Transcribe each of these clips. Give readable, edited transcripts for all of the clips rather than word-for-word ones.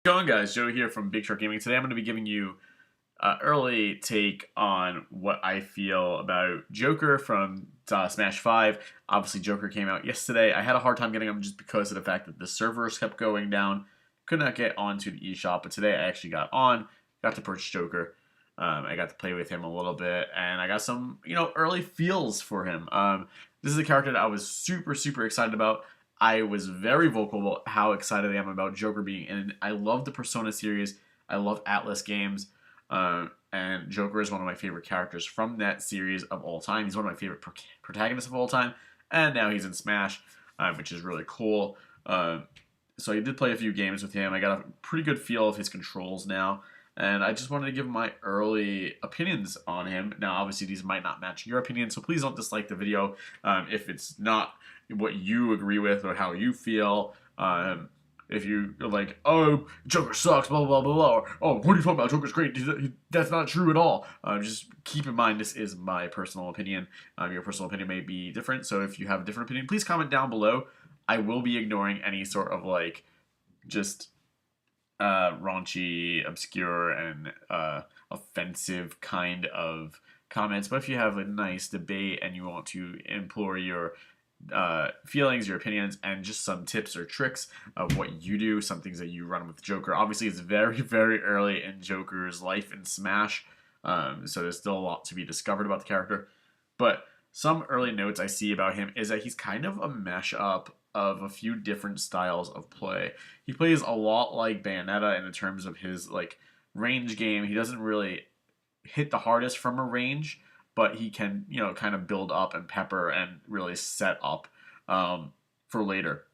Going guys, Joe here from Big Shark Gaming. Today I'm going to be giving you an early take on what I feel about Joker from Smash 5. Obviously Joker came out yesterday. I had a hard time getting him just because of the fact that the servers kept going down. Could not get onto the eShop, but today I actually got to purchase Joker. I got to play with him a little bit, and I got some, early feels for him. This is a character that I was super, super excited about. I was very vocal about how excited I am about Joker being in. I love the Persona series. I love Atlas games. And Joker is one of my favorite characters from that series of all time. He's one of my favorite protagonists of all time. And now he's in Smash, which is really cool. So I did play a few games with him. I got a pretty good feel of his controls now. And I just wanted to give my early opinions on him. Now, obviously, these might not match your opinion, so please don't dislike the video if it's not what you agree with or how you feel. If you're like, oh, Joker sucks, blah, blah, blah, blah, or, oh, what are you talking about? Joker's great. That's not true at all. Just keep in mind, this is my personal opinion. Your personal opinion may be different, so if you have a different opinion, please comment down below. I will be ignoring any sort of, just raunchy, obscure, and offensive kind of comments. But if you have a nice debate and you want to implore your feelings, your opinions, and just some tips or tricks of what you do, some things that you run with Joker. Obviously, it's very, very early in Joker's life in Smash, so there's still a lot to be discovered about the character. But some early notes I see about him is that he's kind of a mashup of a few different styles of play. He plays a lot like Bayonetta in terms of his range game. He doesn't really hit the hardest from a range, but he can, kind of build up and pepper and really set up for later.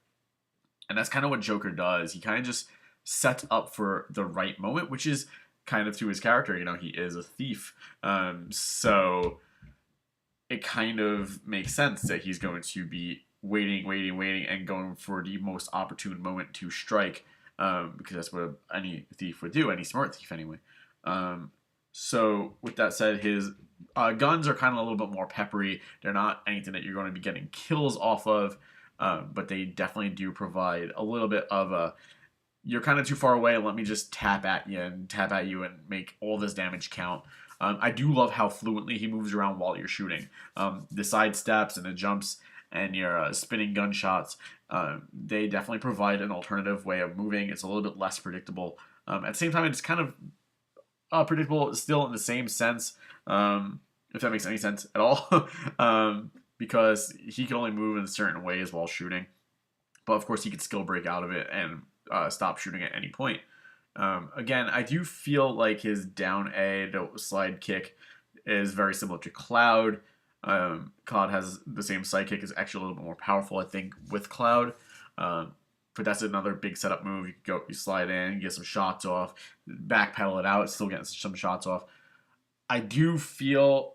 And that's kind of what Joker does. He kind of just sets up for the right moment, which is kind of to his character. He is a thief. So it kind of makes sense that he's going to be waiting, and going for the most opportune moment to strike, because that's what any thief would do, any smart thief anyway. So with that said, his guns are kind of a little bit more peppery. They're not anything that you're going to be getting kills off of, but they definitely do provide a little bit of a, you're kind of too far away, let me just tap at you and make all this damage count. I do love how fluently he moves around while you're shooting. The side steps and the jumps and your spinning gunshots, they definitely provide an alternative way of moving. It's a little bit less predictable. At the same time, it's kind of predictable still in the same sense, if that makes any sense at all, because he can only move in certain ways while shooting. But of course, he could skill break out of it and stop shooting at any point. Again, I do feel like his down A to slide kick is very similar to Cloud. Cloud has the same sidekick, is actually a little bit more powerful, I think, with Cloud. But that's another big setup move. You slide in, get some shots off, backpedal it out, still getting some shots off. I do feel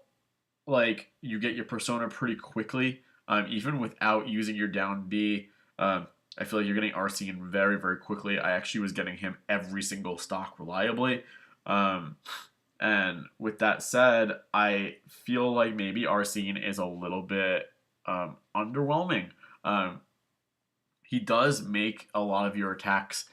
like you get your persona pretty quickly, even without using your down B. I feel like you're getting Arsene very, very quickly. I actually was getting him every single stock reliably. And with that said, I feel like maybe Arsene is a little bit underwhelming. He does make a lot of your attacks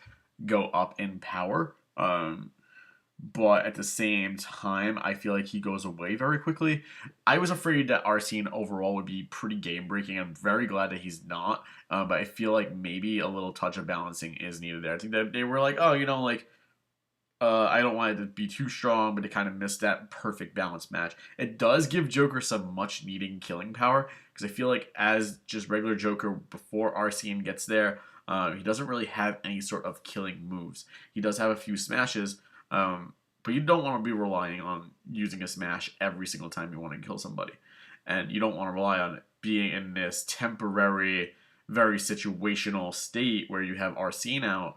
go up in power, but at the same time, I feel like he goes away very quickly. I was afraid that Arsene overall would be pretty game-breaking. I'm very glad that he's not, but I feel like maybe a little touch of balancing is needed there. I think that they were like, oh, I don't want it to be too strong, but it kind of missed that perfect balance match. It does give Joker some much needed killing power, because I feel like as just regular Joker before Arsene gets there, he doesn't really have any sort of killing moves. He does have a few smashes, but you don't want to be relying on using a smash every single time you want to kill somebody. And you don't want to rely on being in this temporary, very situational state where you have Arsene out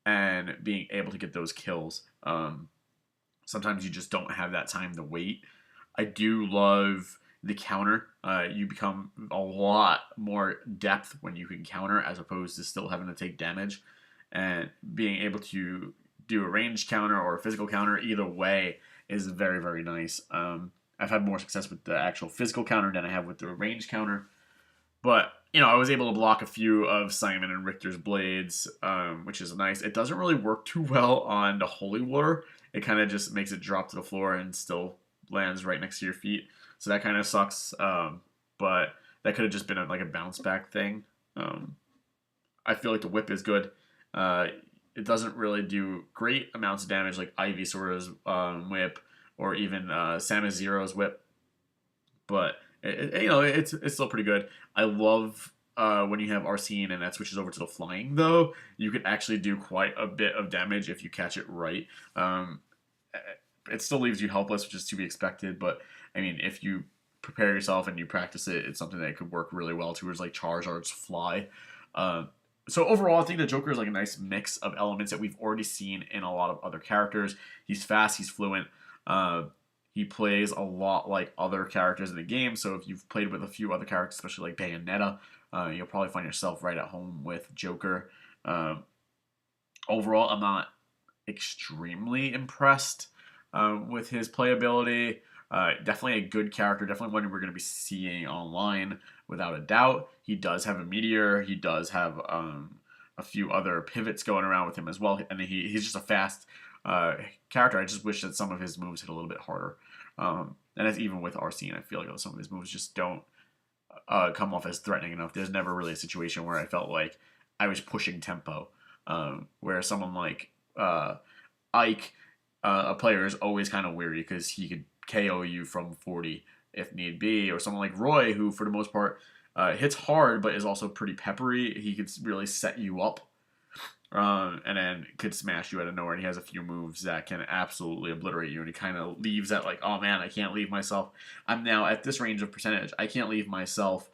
and being able to get those kills. Sometimes you just don't have that time to wait. I do love the counter. You become a lot more depth when you can counter as opposed to still having to take damage. And being able to do a ranged counter or a physical counter, either way, is very, very nice. I've had more success with the actual physical counter than I have with the ranged counter. But I was able to block a few of Simon and Richter's blades, which is nice. It doesn't really work too well on the Holy Water. It kind of just makes it drop to the floor and still lands right next to your feet. So that kind of sucks. But that could have just been like a bounce back thing. I feel like the whip is good. It doesn't really do great amounts of damage like Ivysaur's whip or even Samus Zero's whip, but it's still pretty good. I love when you have Arsene and that switches over to the flying though. You could actually do quite a bit of damage if you catch it right. It still leaves you helpless, which is to be expected. But I mean, if you prepare yourself and you practice it, it's something that could work really well towards like Charizard's fly. So overall, I think the Joker is like a nice mix of elements that we've already seen in a lot of other characters. He's fast, he's fluent. He plays a lot like other characters in the game. So if you've played with a few other characters, especially like Bayonetta, you'll probably find yourself right at home with Joker. Overall, I'm not extremely impressed with his playability. Definitely a good character. Definitely one we're going to be seeing online without a doubt. He does have a meteor. He does have a few other pivots going around with him as well. And he's just a fast character. I just wish that some of his moves hit a little bit harder. And that's even with Arsene. I feel like some of his moves just don't come off as threatening enough. There's never really a situation where I felt like I was pushing tempo. Where someone like Ike, a player, is always kind of weary because he could KO you from 40 if need be, or someone like Roy, who for the most part hits hard but is also pretty peppery. He could really set you up, and then could smash you out of nowhere. And he has a few moves that can absolutely obliterate you, and he kind of leaves that like, oh man, I can't leave myself. I'm now at this range of percentage. I can't leave myself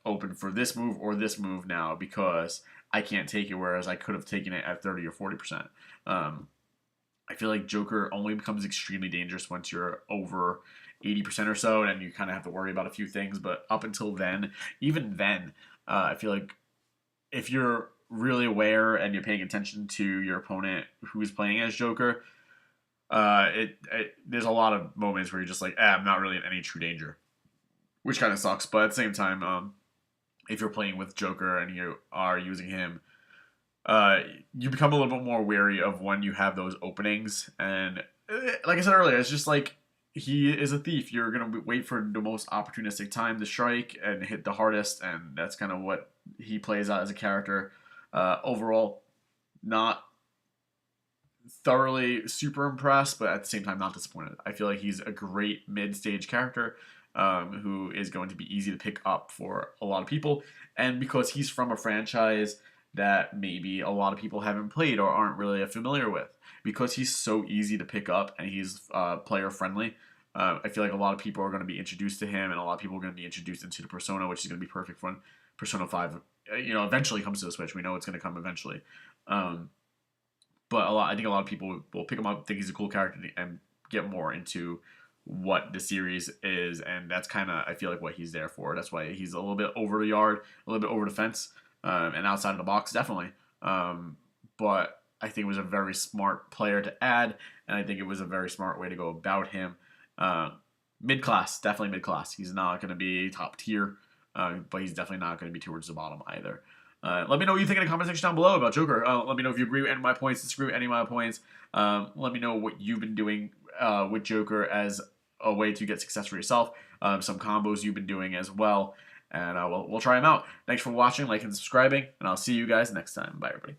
open for this move or this move now because I can't take it, whereas I could have taken it at 30 or 40%. I feel like Joker only becomes extremely dangerous once you're over 80% or so, and you kind of have to worry about a few things. But up until then, even then, I feel like if you're really aware and you're paying attention to your opponent who's playing as Joker, there's a lot of moments where you're just like, I'm not really in any true danger, which kind of sucks. But at the same time, if you're playing with Joker and you are using him, you become a little bit more wary of when you have those openings. And like I said earlier, it's just like he is a thief. You're going to wait for the most opportunistic time to strike and hit the hardest, and that's kind of what he plays out as a character. Overall, not thoroughly super impressed, but at the same time, not disappointed. I feel like he's a great mid-stage character who is going to be easy to pick up for a lot of people. And because he's from a franchise that maybe a lot of people haven't played or aren't really familiar with, because he's so easy to pick up and he's player friendly. I feel like a lot of people are going to be introduced to him, and a lot of people are going to be introduced into the Persona, which is going to be perfect when Persona 5, eventually comes to the Switch. We know it's going to come eventually. But I think a lot of people will pick him up, think he's a cool character, and get more into what the series is, and that's kind of, I feel like, what he's there for. That's why he's a little bit over the yard, a little bit over the fence, and outside of the box, definitely. But I think it was a very smart player to add, and I think it was a very smart way to go about him. Mid-class, definitely mid-class. He's not going to be top tier, but he's definitely not going to be towards the bottom either. Let me know what you think in the comment section down below about Joker. Let me know if you agree with any of my points, disagree with any of my points. Let me know what you've been doing with Joker as a way to get success for yourself. Some combos you've been doing as well. And we'll try them out. Thanks for watching, liking, and subscribing. And I'll see you guys next time. Bye, everybody.